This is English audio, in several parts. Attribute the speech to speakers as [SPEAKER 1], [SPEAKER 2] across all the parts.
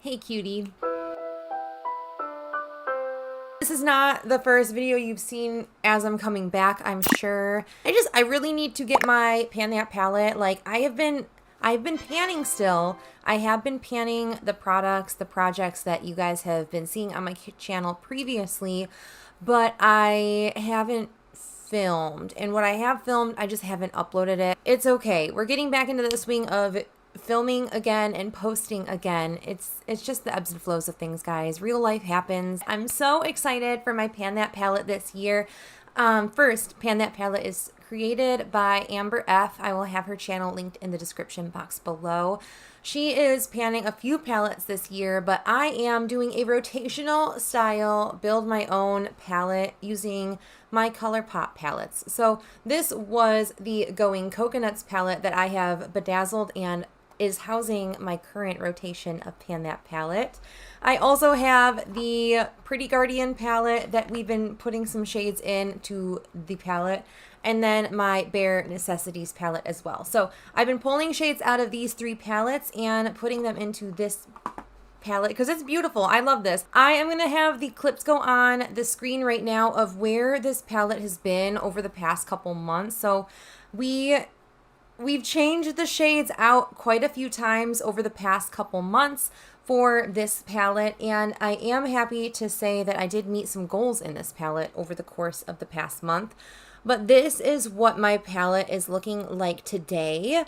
[SPEAKER 1] Hey cutie. This is not the first video you've seen as I'm coming back, I'm sure. I really need to get my Pan That palette. Like I've been panning still. I have been panning the products, the projects that you guys have been seeing on my channel previously, but I haven't filmed. And what I have filmed, I just haven't uploaded it. It's okay. We're getting back into the swing of filming again and posting again. It's just the ebbs and flows of things, guys. Real life happens. I'm so excited for my Pan That palette this year. First, Pan That palette is created by Amber F. I will have her channel linked in the description box below. She is panning a few palettes this year, but I am doing a rotational style build my own palette using my Colourpop palettes. So this was the Going Coconuts palette that I have bedazzled and is housing my current rotation of Pan That palette. I also have the Pretty Guardian palette that we've been putting some shades into the palette, and then my Bare Necessities palette as well. So I've been pulling shades out of these three palettes and putting them into this palette because it's beautiful. I love this. I am going to have the clips go on the screen right now of where this palette has been over the past couple months. So we've changed the shades out quite a few times over the past couple months for this palette, and I am happy to say that I did meet some goals in this palette over the course of the past month. But this is what my palette is looking like today.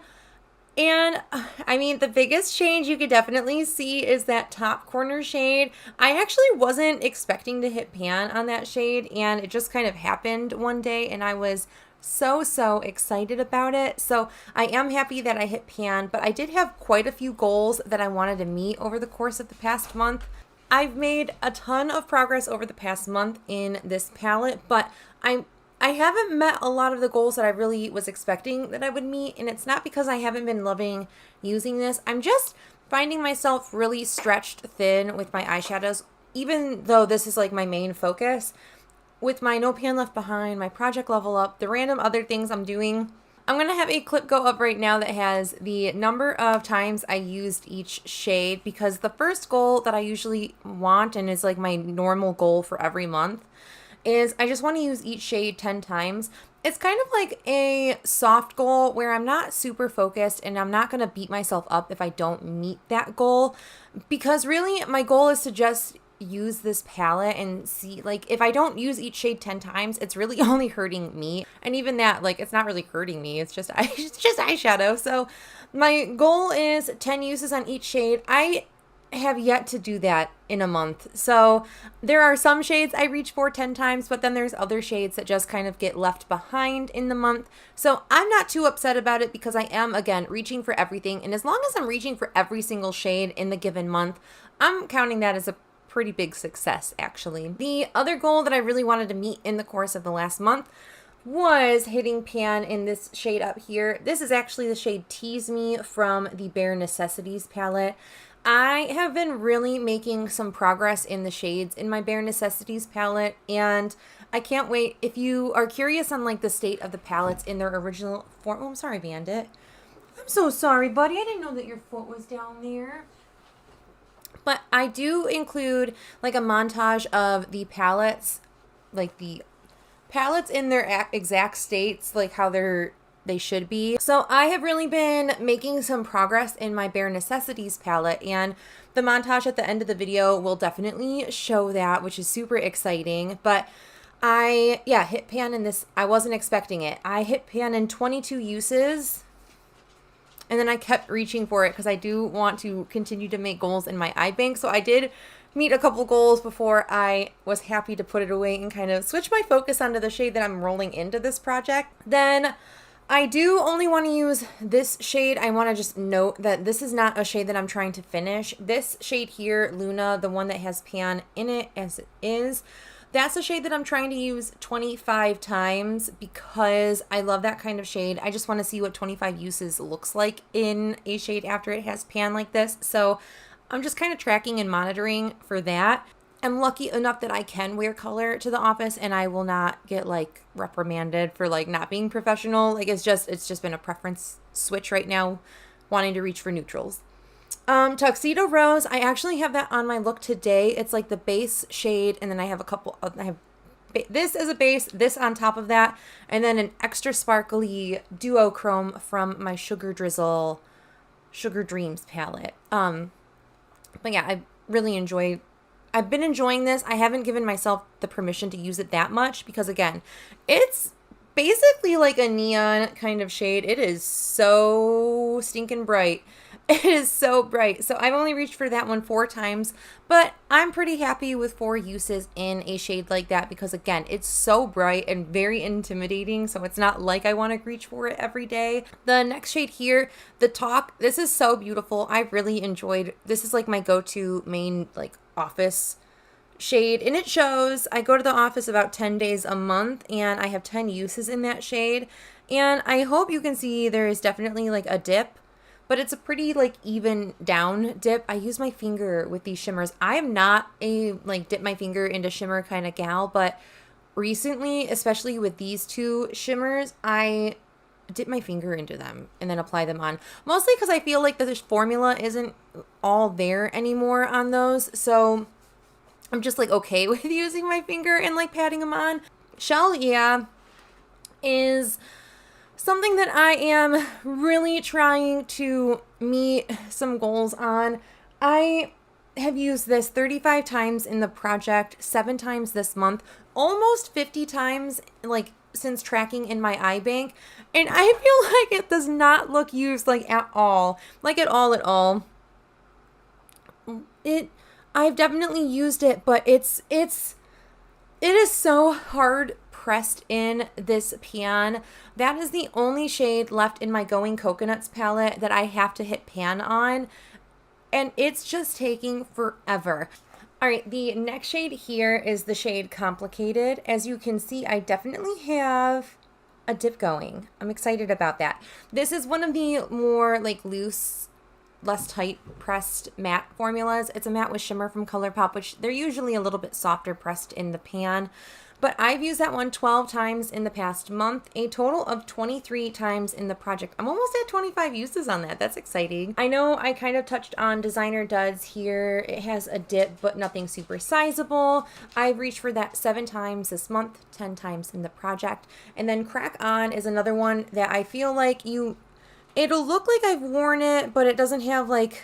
[SPEAKER 1] And I mean, the biggest change you could definitely see is that top corner shade. I actually wasn't expecting to hit pan on that shade, and it just kind of happened one day, and I was so excited about it. So I am happy that I hit pan, but I did have quite a few goals that I wanted to meet over the course of the past month. I've made a ton of progress over the past month in this palette, but I haven't met a lot of the goals that I really was expecting that I would meet, and it's not because I haven't been loving using this. I'm just finding myself really stretched thin with my eyeshadows, even though this is like my main focus. With my No Pan Left Behind, my Project Level Up, the random other things I'm doing. I'm going to have a clip go up right now that has the number of times I used each shade, because the first goal that I usually want, and is like my normal goal for every month, is I just want to use each shade 10 times. It's kind of like a soft goal where I'm not super focused, and I'm not going to beat myself up if I don't meet that goal, because really my goal is to just use this palette and see, like, if I don't use each shade 10 times, it's really only hurting me. And even that, like, it's not really hurting me, it's just eyeshadow. So my goal is 10 uses on each shade. I have yet to do that in a month. So there are some shades I reach for 10 times, but then there's other shades that just kind of get left behind in the month. So I'm not too upset about it, because I am, again, reaching for everything. And as long as I'm reaching for every single shade in the given month, I'm counting that as a pretty big success, actually. The other goal that I really wanted to meet in the course of the last month was hitting pan in this shade up here. This is actually the shade Tease Me from the Bare Necessities palette. I have been really making some progress in the shades in my Bare Necessities palette, and I can't wait. If you are curious on like the state of the palettes in their original form. Oh, I'm sorry, Bandit. I'm so sorry, buddy. I didn't know that your foot was down there. But I do include like a montage of the palettes, like the palettes in their exact states, like how they should be. So I have really been making some progress in my Bare Necessities palette, and the montage at the end of the video will definitely show that, which is super exciting. But I hit pan in this. I wasn't expecting it. I hit pan in 22 uses. And then I kept reaching for it because I do want to continue to make goals in my eye bank. So I did meet a couple goals before I was happy to put it away and kind of switch my focus onto the shade that I'm rolling into this project. Then I do only want to use this shade. I want to just note that this is not a shade that I'm trying to finish. This shade here, Luna, the one that has pan in it as it is, that's a shade that I'm trying to use 25 times because I love that kind of shade. I just want to see what 25 uses looks like in a shade after it has pan like this. So I'm just kind of tracking and monitoring for that. I'm lucky enough that I can wear color to the office and I will not get like reprimanded for like not being professional. Like it's just been a preference switch right now, wanting to reach for neutrals. Tuxedo Rose. I actually have that on my look today. It's like the base shade, and then I have a couple of, I have this as a base, this on top of that, and then an extra sparkly duochrome from my Drizzle Sugar Dreams palette. But yeah, I've been enjoying this. I haven't given myself the permission to use it that much because, again, it's basically like a neon kind of shade. It is so stinking bright. It is so bright. So I've only reached for that one 4 times, but I'm pretty happy with 4 uses in a shade like that because, again, it's so bright and very intimidating. So it's not like I want to reach for it every day. The next shade here, the Talk, this is so beautiful. I really enjoyed, this is like my go-to main like office shade, and it shows. I go to the office about 10 days a month, and I have 10 uses in that shade. And I hope you can see there is definitely like a dip, but it's a pretty like even down dip. I use my finger with these shimmers. I am not a like dip my finger into shimmer kind of gal, but recently, especially with these 2 shimmers, I dip my finger into them and then apply them on. Mostly because I feel like the formula isn't all there anymore on those. So I'm just like okay with using my finger and like patting them on. 𝙩𝙑 is something that I am really trying to meet some goals on. I have used this 35 times in the project, 7 times this month, almost 50 times like since tracking in my eye bank, and I feel like it does not look used like at all. Like at all. I've definitely used it, but it is so hard pressed in this pan. That is the only shade left in my Going Coconuts palette that I have to hit pan on, and it's just taking forever. All right, the next shade here is the shade Complicated. As you can see, I definitely have a dip going. I'm excited about that. This is one of the more like loose, less tight pressed matte formulas. It's a matte with shimmer from Colourpop, which they're usually a little bit softer pressed in the pan. But I've used that one 12 times in the past month, a total of 23 times in the project. I'm almost at 25 uses on that. That's exciting. I know I kind of touched on Designer Duds here. It has a dip, but nothing super sizable. I've reached for that 7 times this month, 10 times in the project. And then Crack On is another one that I feel like it'll look like I've worn it, but it doesn't have like,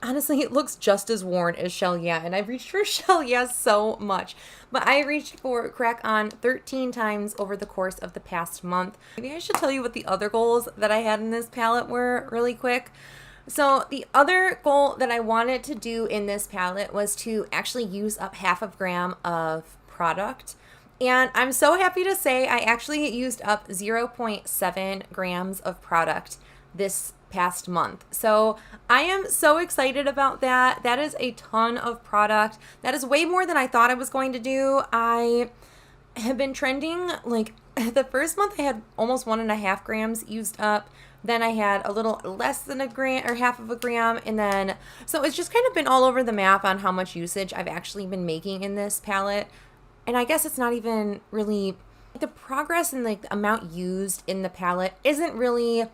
[SPEAKER 1] honestly, it looks just as worn as 𝙩𝙑, and I've reached for 𝙩𝙑 so much. But I reached for Crack On 13 times over the course of the past month. Maybe I should tell you what the other goals that I had in this palette were really quick. So the other goal that I wanted to do in this palette was to actually use up 1/2 gram of product. And I'm so happy to say I actually used up 0.7 grams of product this past month. So I am so excited about that. That is a ton of product. That is way more than I thought I was going to do. I have been trending like the first month I had almost 1.5 grams used up. Then I had a little less than a gram or 1/2 gram. And then, so it's just kind of been all over the map on how much usage I've actually been making in this palette. And I guess it's not even really, the progress and like the amount used in the palette isn't really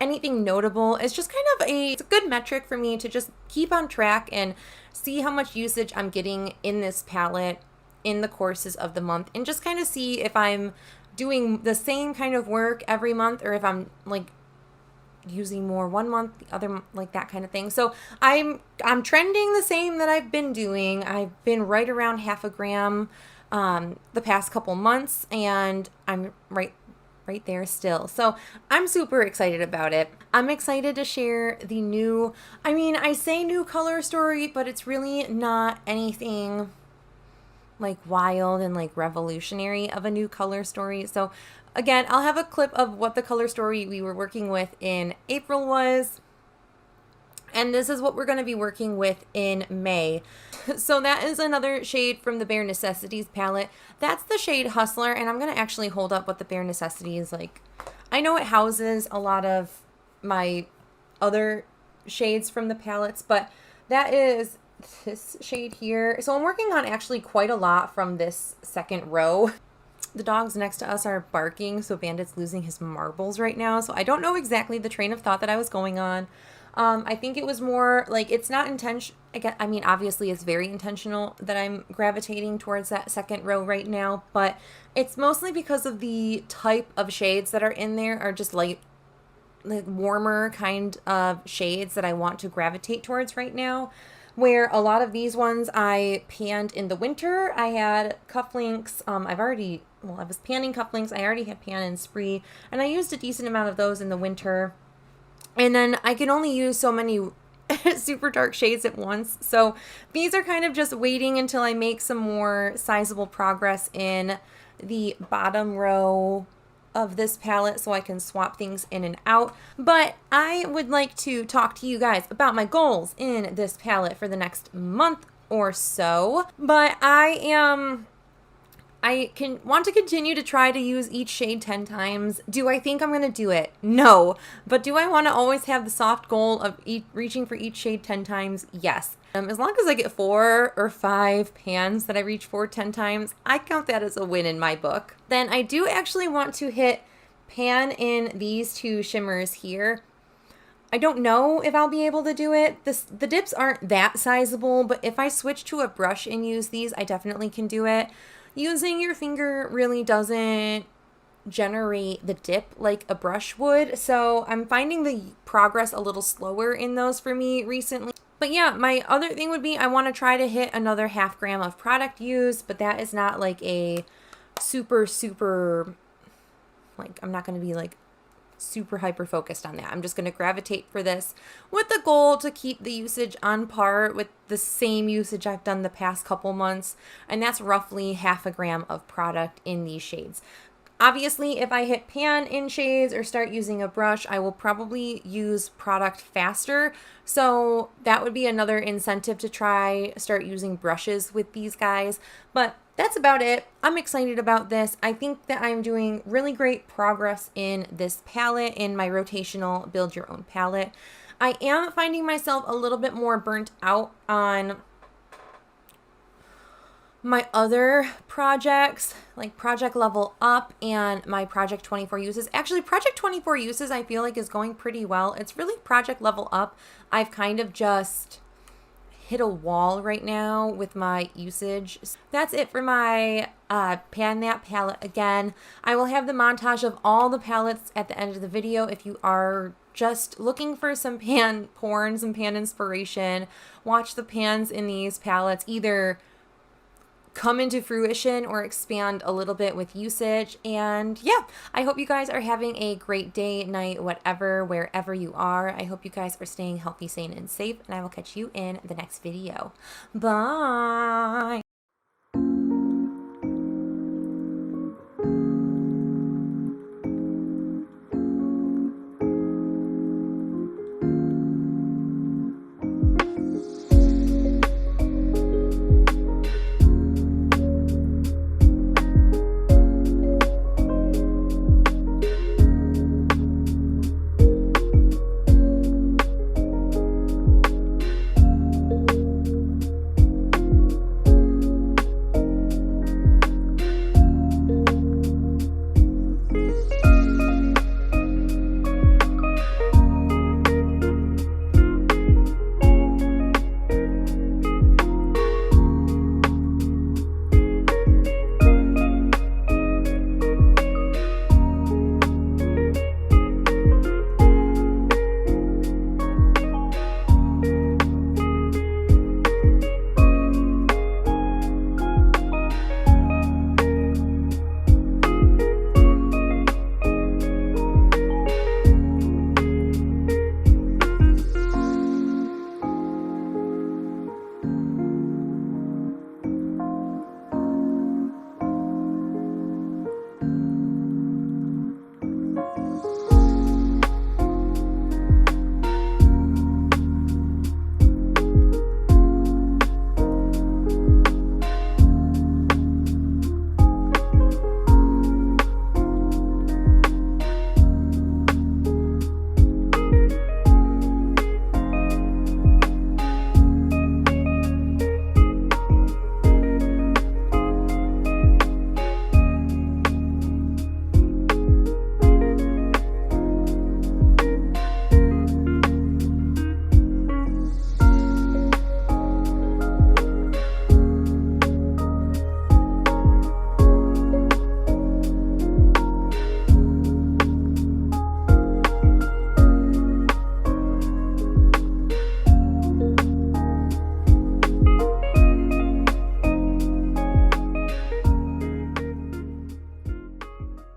[SPEAKER 1] anything notable. It's just kind of it's a good metric for me to just keep on track and see how much usage I'm getting in this palette in the courses of the month, and just kind of see if I'm doing the same kind of work every month or if I'm like using more one month, the other, like that kind of thing. So I'm trending the same that I've been doing. I've been right around 1/2 gram the past couple months, and I'm right there still. So I'm super excited about it. I'm excited to share the new, I mean, I say new color story, but it's really not anything like wild and like revolutionary of a new color story. So again, I'll have a clip of what the color story we were working with in April was. And this is what we're going to be working with in May. So that is another shade from the Bare Necessities palette. That's the shade Hustler, and I'm going to actually hold up what the Bare Necessities, like, I know it houses a lot of my other shades from the palettes, but that is this shade here. So I'm working on actually quite a lot from this second row. The dogs next to us are barking, so Bandit's losing his marbles right now. So I don't know exactly the train of thought that I was going on. I think it was more like, it's not intention. I mean, obviously it's very intentional that I'm gravitating towards that second row right now, but it's mostly because of the type of shades that are in there are just like warmer kind of shades that I want to gravitate towards right now. Where a lot of these ones I panned in the winter. I had cufflinks. I was panning cufflinks. I already had pan and spree, and I used a decent amount of those in the winter. And then I can only use so many super dark shades at once. So these are kind of just waiting until I make some more sizable progress in the bottom row of this palette so I can swap things in and out. But I would like to talk to you guys about my goals in this palette for the next month or so. But I want to continue to try to use each shade 10 times. Do I think I'm going to do it? No. But do I want to always have the soft goal of reaching for each shade 10 times? Yes. As long as I get 4 or 5 pans that I reach for 10 times, I count that as a win in my book. Then I do actually want to hit pan in these 2 shimmers here. I don't know if I'll be able to do it. The dips aren't that sizable, but if I switch to a brush and use these, I definitely can do it. Using your finger really doesn't generate the dip like a brush would, so I'm finding the progress a little slower in those for me recently. But yeah, my other thing would be I want to try to hit another 1/2 gram of product used, but that is not like a super, like, I'm not going to be like super hyper focused on that. I'm just going to gravitate for this with the goal to keep the usage on par with the same usage I've done the past couple months, and that's roughly 1/2 gram of product in these shades. Obviously, if I hit pan in shades or start using a brush, I will probably use product faster, so that would be another incentive to start using brushes with these guys. But that's about it. I'm excited about this. I think that I'm doing really great progress in this palette, in my rotational build your own palette. I am finding myself a little bit more burnt out on my other projects, like Project Level Up and my Project 24 Uses. Actually, Project 24 Uses I feel like is going pretty well. It's really Project Level Up. I've kind of just hit a wall right now with my usage. That's it for my Pan That palette again. I will have the montage of all the palettes at the end of the video if you are just looking for some pan porn, some pan inspiration. Watch the pans in these palettes either come into fruition or expand a little bit with usage. And yeah, I hope you guys are having a great day, night, whatever, wherever you are. I hope you guys are staying healthy, sane, and safe, and I will catch you in the next video. Bye!